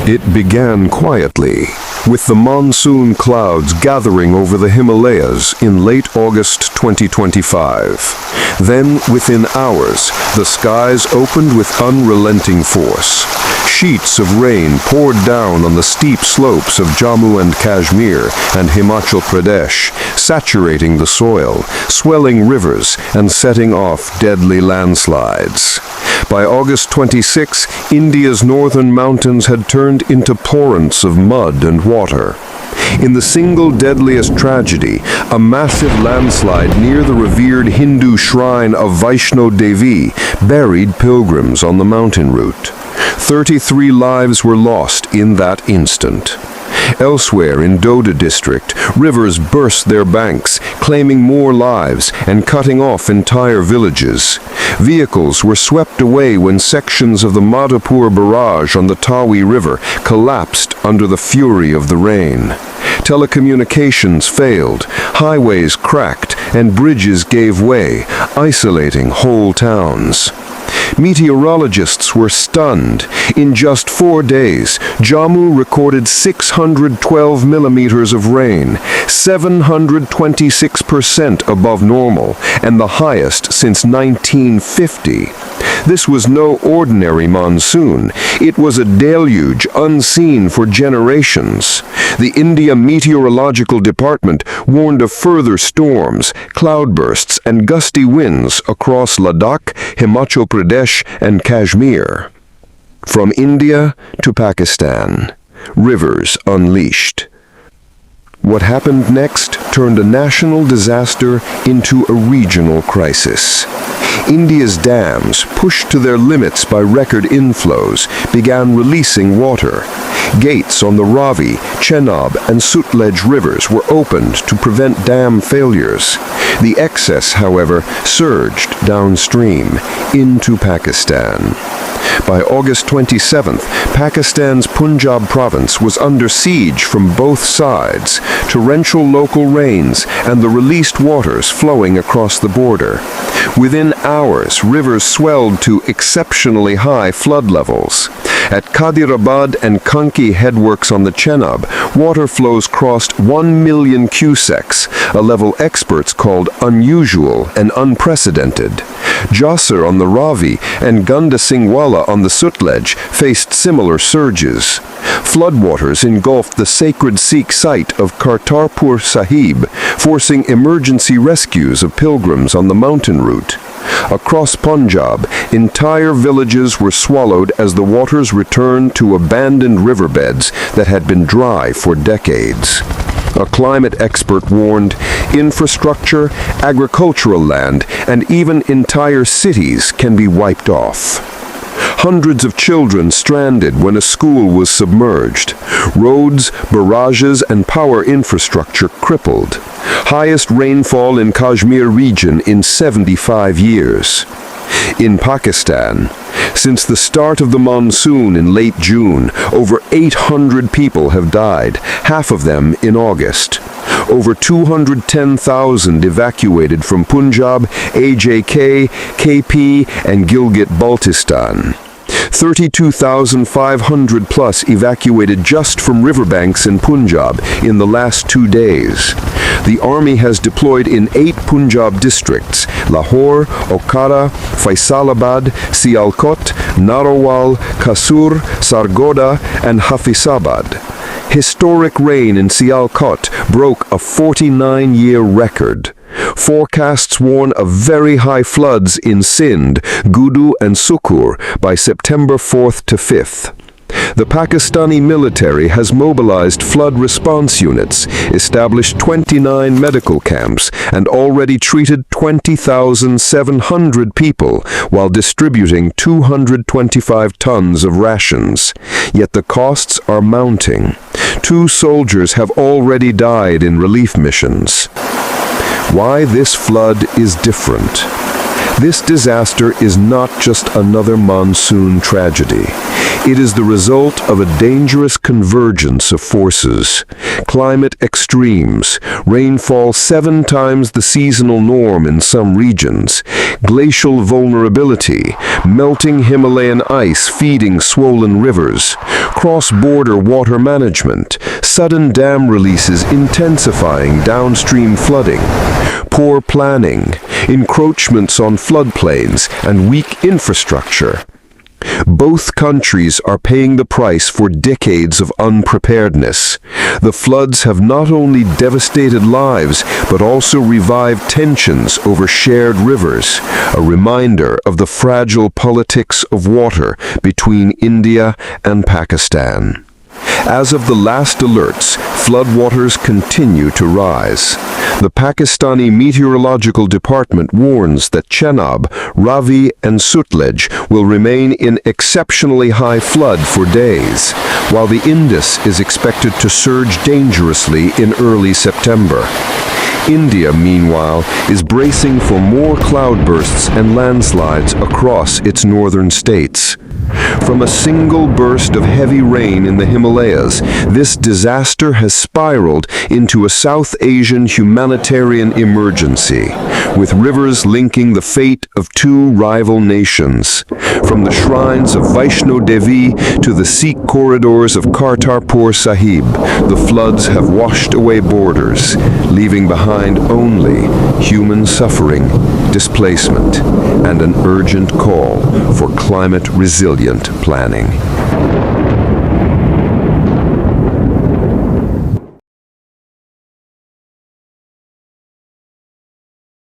It began quietly, with the monsoon clouds gathering over the Himalayas in late August 2025. Then, within hours, the skies opened with unrelenting force. Sheets of rain poured down on the steep slopes of Jammu and Kashmir and Himachal Pradesh, saturating the soil, swelling rivers, and setting off deadly landslides. By August 26, India's northern mountains had turned into torrents of mud and water. In the single deadliest tragedy, a massive landslide near the revered Hindu shrine of Vaishno Devi buried pilgrims on the mountain route. 33 lives were lost in that instant. Elsewhere in Doda district, rivers burst their banks, claiming more lives and cutting off entire villages. Vehicles were swept away when sections of the Madhapur barrage on the Tawi River collapsed under the fury of the rain. Telecommunications failed, highways cracked, and bridges gave way, isolating whole towns. Meteorologists were stunned. In just 4 days, Jammu recorded 612 millimeters of rain, 726% above normal, and the highest since 1950. This was no ordinary monsoon. It was a deluge unseen for generations. The India Meteorological Department warned of further storms, cloudbursts, and gusty winds across Ladakh, Himachal Pradesh, and Kashmir. From India to Pakistan, rivers unleashed. What happened next turned a national disaster into a regional crisis. India's dams, pushed to their limits by record inflows, began releasing water. Gates on the Ravi, Chenab, and Sutlej rivers were opened to prevent dam failures. The excess, however, surged downstream into Pakistan. By August 27th, Pakistan's Punjab province was under siege from both sides, torrential local rains and the released waters flowing across the border. Within hours, rivers swelled to exceptionally high flood levels. At Kadirabad and Kanki headworks on the Chenab, water flows crossed 1 million cusecs, a level experts called unusual and unprecedented. Jasser on the Ravi and Gunda Singhwala on the Sutlej faced similar surges. Floodwaters engulfed the sacred Sikh site of Kartarpur Sahib, forcing emergency rescues of pilgrims on the mountain route. Across Punjab, entire villages were swallowed as the waters returned to abandoned riverbeds that had been dry for decades. A climate expert warned infrastructure, agricultural land, and even entire cities can be wiped off. Hundreds of children stranded when a school was submerged. Roads, barrages, and power infrastructure crippled. Highest rainfall in Kashmir region in 75 years. In Pakistan, since the start of the monsoon in late June, over 800 people have died, half of them in August. Over 210,000 evacuated from Punjab, AJK, KP, and Gilgit-Baltistan. 32,500 plus evacuated just from riverbanks in Punjab in the last 2 days. The army has deployed in 8 Punjab districts: Lahore, Okara, Faisalabad, Sialkot, Narowal, Kasur, Sargoda, and Hafizabad. Historic rain in Sialkot broke a 49-year record. Forecasts warn of very high floods in Sindh, Gudu, and Sukur by September 4th to 5th. The Pakistani military has mobilized flood response units, established 29 medical camps, and already treated 20,700 people while distributing 225 tons of rations. Yet the costs are mounting. 2 soldiers have already died in relief missions. Why this flood is different. This disaster is not just another monsoon tragedy. It is the result of a dangerous convergence of forces. Climate extremes, rainfall 7 times the seasonal norm in some regions, glacial vulnerability, melting Himalayan ice feeding swollen rivers, cross-border water management, sudden dam releases intensifying downstream flooding, poor planning, encroachments on floodplains, and weak infrastructure. Both countries are paying the price for decades of unpreparedness. The floods have not only devastated lives, but also revived tensions over shared rivers, a reminder of the fragile politics of water between India and Pakistan. As of the last alerts, floodwaters continue to rise. The Pakistani Meteorological Department warns that Chenab, Ravi, and Sutlej will remain in exceptionally high flood for days, while the Indus is expected to surge dangerously in early September. India, meanwhile, is bracing for more cloudbursts and landslides across its northern states. From a single burst of heavy rain in the Himalayas, this disaster has spiraled into a South Asian humanitarian emergency, with rivers linking the fate of 2 rival nations. From the shrines of Vaishno Devi to the Sikh corridors of Kartarpur Sahib, the floods have washed away borders, leaving behind only human suffering, displacement, and an urgent call for climate-resilient planning.